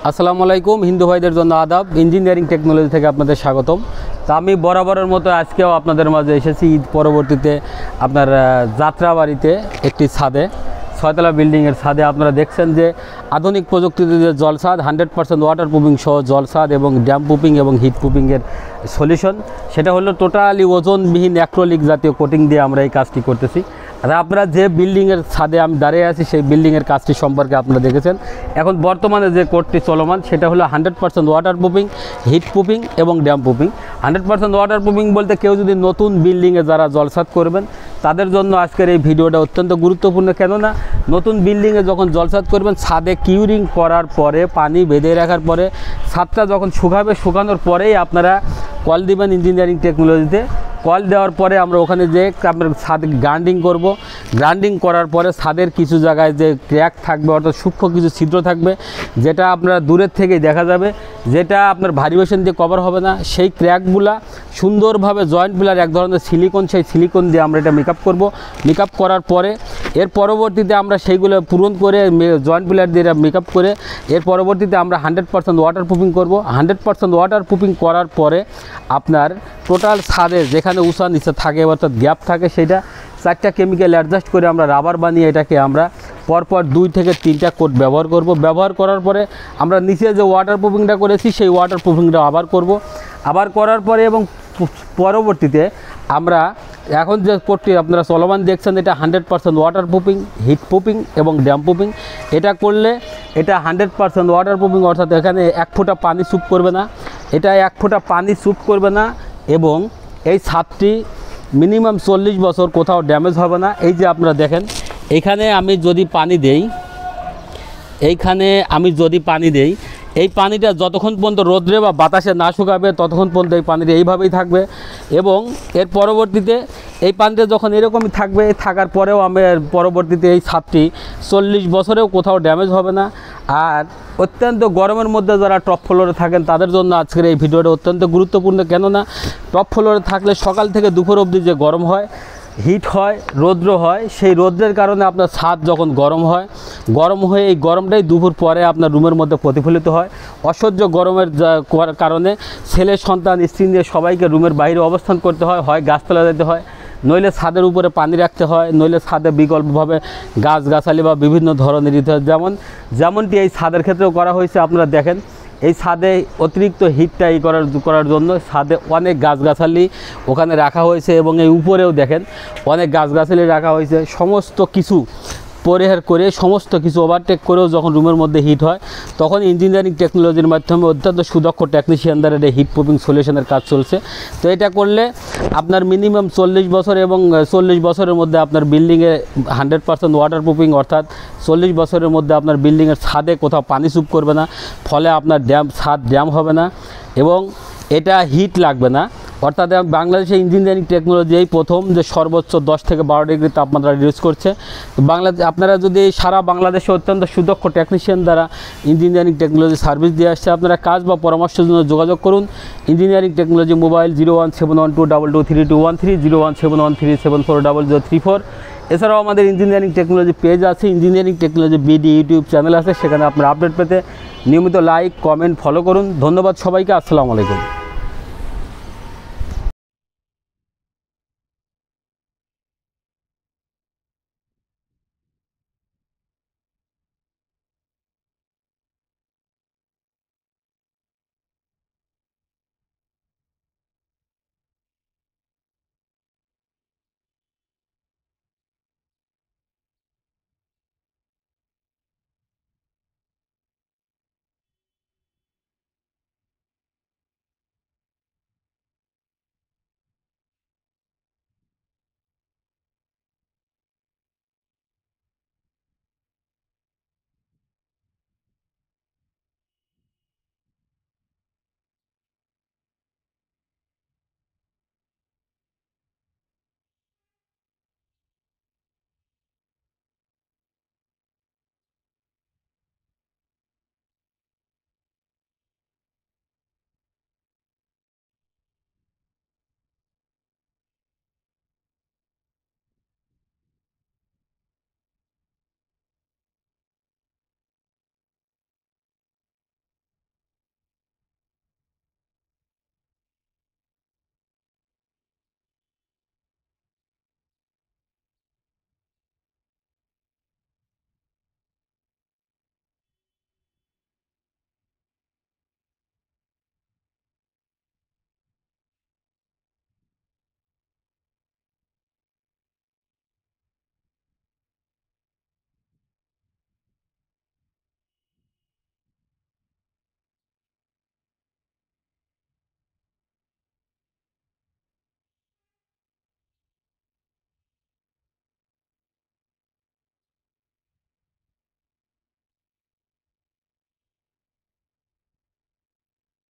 আসসালামু আলাইকুম। হিন্দু ভাইদের জন্য আদাব। ইঞ্জিনিয়ারিং টেকনোলজি থেকে আপনাদের স্বাগতম। তা আমি বরাবরের মতো আজকেও আপনাদের মাঝে এসেছি ঈদ পরবর্তীতে আপনার যাত্রাবাড়িতে একটি ছাদে, ছয়তলা বিল্ডিংয়ের ছাদে আপনারা দেখছেন যে আধুনিক প্রযুক্তিতে যে জলছাদ 100% ওয়াটার প্রুফিং সহ জলছাদ এবং ড্যাম প্রুফিং এবং হিট প্রুফিংয়ের সলিউশন, সেটা হলো টোটালি ওজনবিহীন অ্যাক্রিলিক জাতীয় কোটিং দিয়ে আমরা এই কাজটি করতেছি। আর আপনারা যে বিল্ডিংয়ের ছাদে আমি দাঁড়িয়ে আছি সেই বিল্ডিংয়ের কাজটি সম্পর্কে আপনারা দেখেছেন। এখন বর্তমানে যে কোডটি চলমান সেটা হলো 100% ওয়াটার প্রুফিং, হিট প্রুফিং এবং ড্যাম প্রুফিং। 100% ওয়াটার প্রুফিং বলতে কেউ যদি নতুন বিল্ডিংয়ে যারা জলছাদ করবেন তাদের জন্য আজকের এই ভিডিওটা অত্যন্ত গুরুত্বপূর্ণ। কেননা নতুন বিল্ডিংয়ে যখন জলছাদ করবেন, ছাদে কিউরিং করার পরে, পানি বেঁধে রাখার পরে, ছাদটা যখন শুকাবে, শুকানোর পরেই আপনারা কল দিবেন ইঞ্জিনিয়ারিং টেকনোলজিতে। কল দেওয়ার পরে আমরা ওখানে যে আপনার ছাদ গ্রাইন্ডিং করব। গ্রাইন্ডিং করার পরে ছাদের কিছু জায়গায় যে ক্র্যাক থাকবে, অর্থাৎ সূক্ষ্ম কিছু ছিদ্র থাকবে, যেটা আপনারা দূরের থেকেই দেখা যাবে, যেটা আপনার ভারিয়েশন দিয়ে কভার হবে না, সেই ক্র্যাকগুলা সুন্দরভাবে জয়েন্ট পিলার এক ধরনের সিলিকন, সেই সিলিকন দিয়ে আমরা এটা মেকআপ করব। মেকআপ করার পরে এর পরবর্তীতে আমরা সেইগুলো পূরণ করে জয়েন্ট পিলার দিয়ে মেকআপ করে এর পরবর্তীতে আমরা 100% ওয়াটার প্রুফিং করব। 100% ওয়াটার প্রুফিং করার পরে আপনার টোটাল ছাদে যেখানে উঁচা নিচে থাকে, অর্থাৎ গ্যাপ থাকে, সেইটা 4টা কেমিক্যাল অ্যাডজাস্ট করে আমরা রাবার বানিয়ে এটাকে আমরা পরপর 2 থেকে 3টা কোট ব্যবহার করব। ব্যবহার করার পরে আমরা নিচে যে ওয়াটার প্রুফিংটা করেছি সেই ওয়াটার প্রুফিংটা আবার করব। আবার করার পরে এবং পরবর্তীতে আমরা এখন যে কোটটি আপনারা চলমান দেখছেন, এটা 100% ওয়াটার প্রুফিং, হিট প্রুফিং এবং ড্যাম প্রুফিং। এটা করলে এটা 100% ওয়াটার প্রুফিং, অর্থাৎ এখানে 1 ফোঁটা পানি চুপ করবে না, এটা 1 ফোঁটা পানি চুপ করবে না এবং এই ছাদটি মিনিমাম 40 বছর কোথাও ড্যামেজ হবে না। এই যে আপনারা দেখেন, এইখানে আমি যদি পানি দেই, এই পানিটা যতক্ষণ পর্যন্ত রোদ্রে বা বাতাসে না শুকাবে ততক্ষণ পর্যন্ত এই পানিটা এইভাবেই থাকবে। এবং এর পরবর্তীতে এই পানিটা যখন এরকমই থাকবে, থাকার পরেও আমি পরবর্তীতে এই ছাদটি 40 বছরেও কোথাও ড্যামেজ হবে না। আর অত্যন্ত গরমের মধ্যে যারা টপ ফ্লোরে থাকেন তাদের জন্য আজকের এই ভিডিওটা অত্যন্ত গুরুত্বপূর্ণ। কেননা টপ ফ্লোরে থাকলে সকাল থেকে দুপুর অবধি যে গরম হয়, হিট হয়, রৌদ্র হয়, সেই রৌদ্রের কারণে আপনার ছাদ যখন গরম হয়, গরম হয়ে এই গরমটাই দুপুর পরে আপনার রুমের মধ্যে প্রতিফলিত হয়। অসহ্য গরমের কারণে ছেলে সন্তান স্ত্রী নিয়ে সবাইকে রুমের বাইরে অবস্থান করতে হয়, হয় গাছতলা যেতে হয়, নইলে ছাদের উপরে পানি রাখতে হয়, নইলে ছাদে বিকল্পভাবে গাছগাছালি বা বিভিন্ন ধরনের দিতে হয়। যেমনটি এই ছাদের ক্ষেত্রেও করা হয়েছে। আপনারা দেখেন, এই ছাদে অতিরিক্ত হিটটা করার জন্য ছাদে অনেক গাছগাছালি ওখানে রাখা হয়েছে এবং এই উপরেও দেখেন অনেক গাছগাছালি রাখা হয়েছে। সমস্ত কিছু পরিহার করে, সমস্ত কিছু ওভারটেক করেও যখন রুমের মধ্যে হিট হয়, তখন ইঞ্জিনিয়ারিং টেকনোলজির মাধ্যমে অত্যন্ত সুদক্ষ টেকনিশিয়ান দ্বারা এটা হিট প্রুফিং সলিউশনের কাজ চলছে। তো এটা করলে আপনার মিনিমাম 40 বছর এবং 40 বছরের মধ্যে আপনার বিল্ডিংয়ে 100% ওয়াটার প্রুফিং, অর্থাৎ 40 বছরের মধ্যে আপনার বিল্ডিংয়ের ছাদে কোথাও পানি চুপ করবে না, ফলে আপনার ছাদ ড্যাম হবে না এবং এটা হিট লাগবে না। অর্থাৎ বাংলাদেশে ইঞ্জিনিয়ারিং টেকনোলজি এই প্রথম যে সর্বোচ্চ 10 থেকে 12 ডিগ্রি তাপমাত্রা রিডিউস করছে। তো আপনারা যদি সারা বাংলাদেশে অত্যন্ত সুদক্ষ টেকনিশিয়ান দ্বারা ইঞ্জিনিয়ারিং টেকনোলজি সার্ভিস দিয়ে আসছে, আপনারা কাজ বা পরামর্শের জন্য যোগাযোগ করুন। Engineering technology mobile 01712223213, 01713740034। এছাড়াও আমাদের ইঞ্জিনিয়ারিং টেকনোলজি পেজ আছে, engineering technology BD YouTube channel আছে, সেখানে আপনারা আপডেট পেতে নিয়মিত লাইক, কমেন্ট, ফলো করুন। ধন্যবাদ সবাইকে। আসসালামু আলাইকুম।